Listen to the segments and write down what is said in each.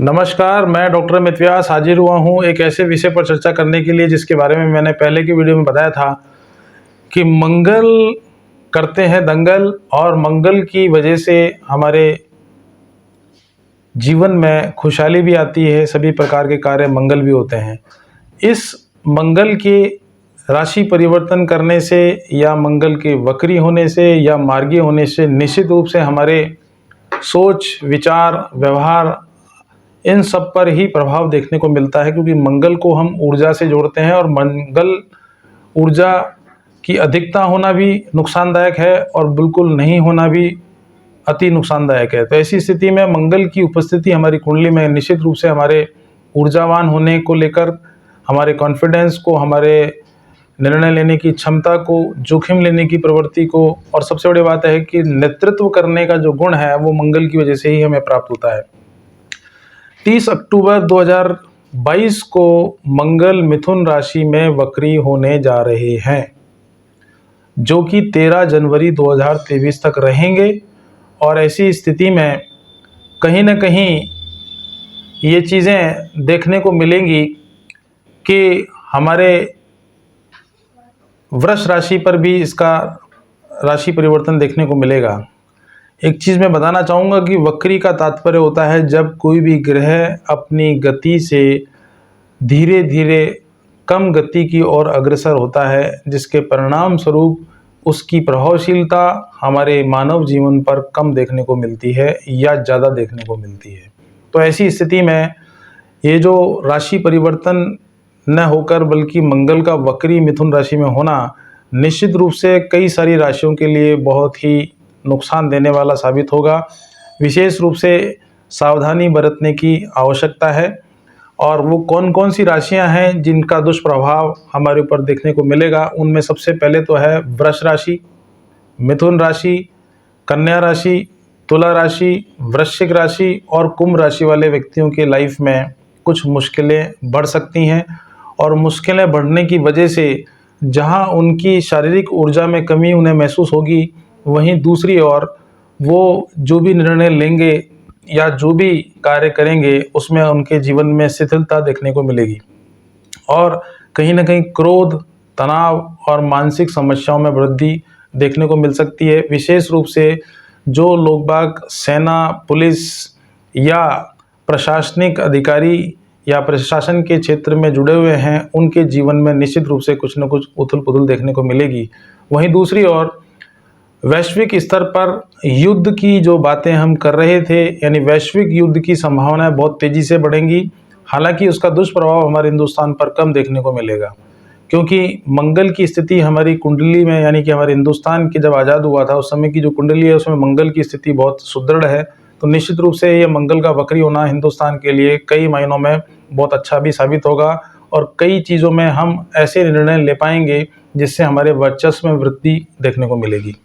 नमस्कार, मैं डॉक्टर अमित व्यास हाजिर हुआ हूँ एक ऐसे विषय पर चर्चा करने के लिए जिसके बारे में मैंने पहले की वीडियो में बताया था कि मंगल करते हैं दंगल और मंगल की वजह से हमारे जीवन में खुशहाली भी आती है, सभी प्रकार के कार्य मंगल भी होते हैं। इस मंगल के राशि परिवर्तन करने से या मंगल के वक्री होने से या मार्गी होने से निश्चित रूप से हमारे सोच, विचार, व्यवहार इन सब पर ही प्रभाव देखने को मिलता है, क्योंकि मंगल को हम ऊर्जा से जोड़ते हैं और मंगल ऊर्जा की अधिकता होना भी नुकसानदायक है और बिल्कुल नहीं होना भी अति नुकसानदायक है। तो ऐसी स्थिति में मंगल की उपस्थिति हमारी कुंडली में निश्चित रूप से हमारे ऊर्जावान होने को लेकर, हमारे कॉन्फिडेंस को, हमारे निर्णय लेने की क्षमता को, जोखिम लेने की प्रवृत्ति को, और सबसे बड़ी बात है कि नेतृत्व करने का जो गुण है वो मंगल की वजह से ही हमें प्राप्त होता है। 30 अक्टूबर 2022 को मंगल मिथुन राशि में वक्री होने जा रहे हैं, जो कि 13 जनवरी 2023 तक रहेंगे। और ऐसी स्थिति में कहीं ना कहीं ये चीज़ें देखने को मिलेंगी कि हमारे वृष राशि पर भी इसका राशि परिवर्तन देखने को मिलेगा। एक चीज़ मैं बताना चाहूँगा कि वक्री का तात्पर्य होता है जब कोई भी ग्रह अपनी गति से धीरे धीरे कम गति की ओर अग्रसर होता है, जिसके परिणाम स्वरूप उसकी प्रभावशीलता हमारे मानव जीवन पर कम देखने को मिलती है या ज़्यादा देखने को मिलती है। तो ऐसी स्थिति में ये जो राशि परिवर्तन न होकर बल्कि मंगल का वक्री मिथुन राशि में होना निश्चित रूप से कई सारी राशियों के लिए बहुत ही नुकसान देने वाला साबित होगा। विशेष रूप से सावधानी बरतने की आवश्यकता है। और वो कौन कौन सी राशियां हैं जिनका दुष्प्रभाव हमारे ऊपर देखने को मिलेगा, उनमें सबसे पहले तो है वृष राशि, मिथुन राशि, कन्या राशि, तुला राशि, वृश्चिक राशि और कुंभ राशि वाले व्यक्तियों के लाइफ में कुछ मुश्किलें बढ़ सकती हैं। और मुश्किलें बढ़ने की वजह से जहां उनकी शारीरिक ऊर्जा में कमी उन्हें महसूस होगी, वहीं दूसरी ओर वो जो भी निर्णय लेंगे या जो भी कार्य करेंगे उसमें उनके जीवन में शिथिलता देखने को मिलेगी और कहीं ना कहीं क्रोध, तनाव और मानसिक समस्याओं में वृद्धि देखने को मिल सकती है। विशेष रूप से जो लोग बाग सेना, पुलिस या प्रशासनिक अधिकारी या प्रशासन के क्षेत्र में जुड़े हुए हैं, उनके जीवन में निश्चित रूप से कुछ न कुछ उथल पुथल देखने को मिलेगी। वहीं दूसरी ओर वैश्विक स्तर पर युद्ध की जो बातें हम कर रहे थे, यानी वैश्विक युद्ध की संभावनाएं बहुत तेज़ी से बढ़ेंगी। हालांकि उसका दुष्प्रभाव हमारे हिंदुस्तान पर कम देखने को मिलेगा, क्योंकि मंगल की स्थिति हमारी कुंडली में, यानी कि हमारे हिंदुस्तान की जब आज़ाद हुआ था उस समय की जो कुंडली है उसमें मंगल की स्थिति बहुत सुदृढ़ है। तो निश्चित रूप से ये मंगल का वक्री होना हिंदुस्तान के लिए कई मायनों में बहुत अच्छा भी साबित होगा और कई चीज़ों में हम ऐसे निर्णय ले पाएंगे जिससे हमारे वर्चस्व में वृद्धि देखने को मिलेगी।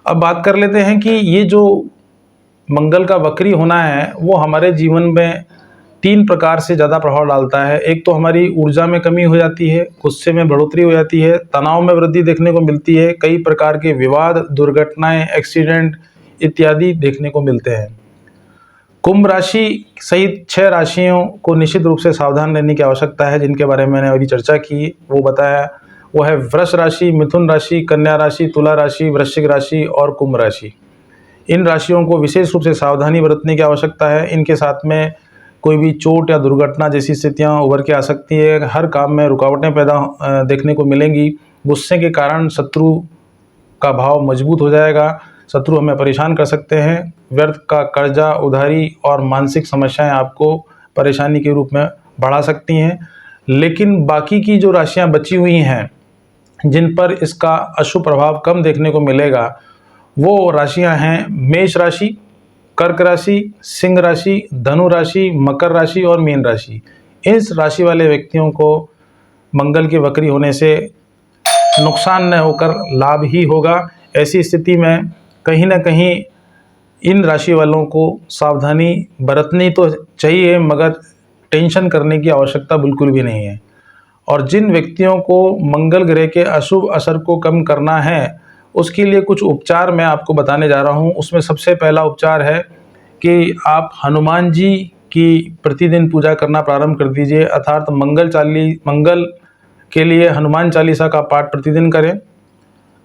अब बात कर लेते हैं कि ये जो मंगल का वक्री होना है वो हमारे जीवन में 3 प्रकार से ज़्यादा प्रभाव डालता है। एक तो हमारी ऊर्जा में कमी हो जाती है, गुस्से में बढ़ोतरी हो जाती है, तनाव में वृद्धि देखने को मिलती है, कई प्रकार के विवाद, दुर्घटनाएं, एक्सीडेंट इत्यादि देखने को मिलते हैं। कुंभ राशि सहित 6 राशियों को निश्चित रूप से सावधान रहने की आवश्यकता है, जिनके बारे में मैंने अभी चर्चा की, वो बताया। वो है वृष राशि, मिथुन राशि, कन्या राशि, तुला राशि, वृश्चिक राशि और कुंभ राशि। इन राशियों को विशेष रूप से सावधानी बरतने की आवश्यकता है। इनके साथ में कोई भी चोट या दुर्घटना जैसी स्थितियां उभर के आ सकती है। हर काम में रुकावटें पैदा देखने को मिलेंगी। गुस्से के कारण शत्रु का भाव मजबूत हो जाएगा, शत्रु हमें परेशान कर सकते हैं। व्यर्थ का कर्जा, उधारी और मानसिक समस्याएं आपको परेशानी के रूप में बढ़ा सकती हैं। लेकिन बाकी की जो राशियां बची हुई हैं जिन पर इसका अशुभ प्रभाव कम देखने को मिलेगा, वो राशियां हैं मेष राशि, कर्क राशि, सिंह राशि, धनु राशि, मकर राशि और मीन राशि। इस राशि वाले व्यक्तियों को मंगल के वक्री होने से नुकसान न होकर लाभ ही होगा। ऐसी स्थिति में कहीं ना कहीं इन राशि वालों को सावधानी बरतनी तो चाहिए, मगर टेंशन करने की आवश्यकता बिल्कुल भी नहीं है। और जिन व्यक्तियों को मंगल ग्रह के अशुभ असर को कम करना है उसके लिए कुछ उपचार मैं आपको बताने जा रहा हूँ। उसमें सबसे पहला उपचार है कि आप हनुमान जी की प्रतिदिन पूजा करना प्रारंभ कर दीजिए, अर्थात मंगल के लिए हनुमान चालीसा का पाठ प्रतिदिन करें।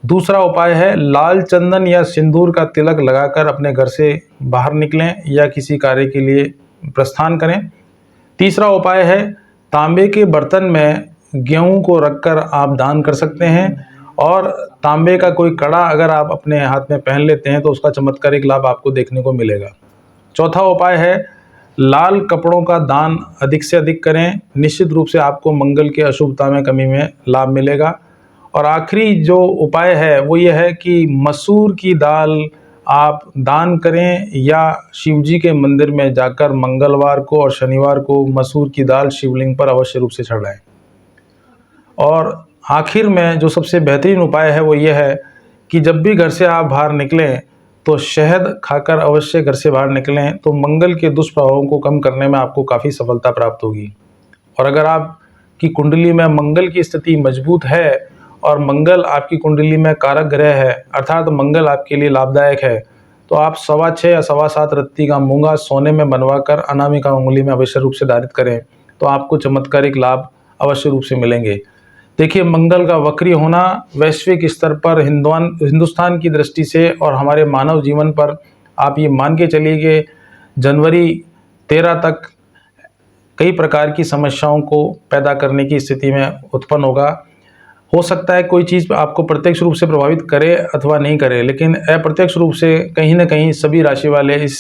दूसरा उपाय है लाल चंदन या सिंदूर का तिलक लगाकर अपने घर से बाहर निकलें या किसी कार्य के लिए प्रस्थान करें। तीसरा उपाय है तांबे के बर्तन में गेहूं को रखकर आप दान कर सकते हैं, और तांबे का कोई कड़ा अगर आप अपने हाथ में पहन लेते हैं तो उसका चमत्कारिक लाभ आपको देखने को मिलेगा। चौथा उपाय है लाल कपड़ों का दान अधिक से अधिक करें, निश्चित रूप से आपको मंगल के अशुभता में कमी में लाभ मिलेगा। और आखिरी जो उपाय है वो ये है कि मसूर की दाल आप दान करें, या शिव जी के मंदिर में जाकर मंगलवार को और शनिवार को मसूर की दाल शिवलिंग पर अवश्य रूप से चढ़ाएं। और आखिर में जो सबसे बेहतरीन उपाय है वो ये है कि जब भी घर से आप बाहर निकलें तो शहद खाकर अवश्य घर से बाहर निकलें, तो मंगल के दुष्प्रभावों को कम करने में आपको काफ़ी सफलता प्राप्त होगी। और अगर आपकी कुंडली में मंगल की स्थिति मजबूत है और मंगल आपकी कुंडली में कारक ग्रह है, अर्थात मंगल आपके लिए लाभदायक है, तो आप 6.25 या 7.25 रत्ती का मूंगा सोने में बनवाकर अनामिका उंगली में अवश्य रूप से धारित करें, तो आपको चमत्कारिक लाभ अवश्य रूप से मिलेंगे। देखिए, मंगल का वक्री होना वैश्विक स्तर पर हिंदुस्तान की दृष्टि से और हमारे मानव जीवन पर आप ये मान के चलिए कि जनवरी 13 तक कई प्रकार की समस्याओं को पैदा करने की स्थिति में उत्पन्न होगा। हो सकता है कोई चीज़ आपको प्रत्यक्ष रूप से प्रभावित करे अथवा नहीं करे, लेकिन अप्रत्यक्ष रूप से कहीं ना कहीं सभी राशि वाले इस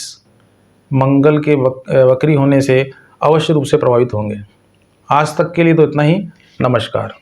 मंगल के वक्री होने से अवश्य रूप से प्रभावित होंगे। आज तक के लिए तो इतना ही। नमस्कार।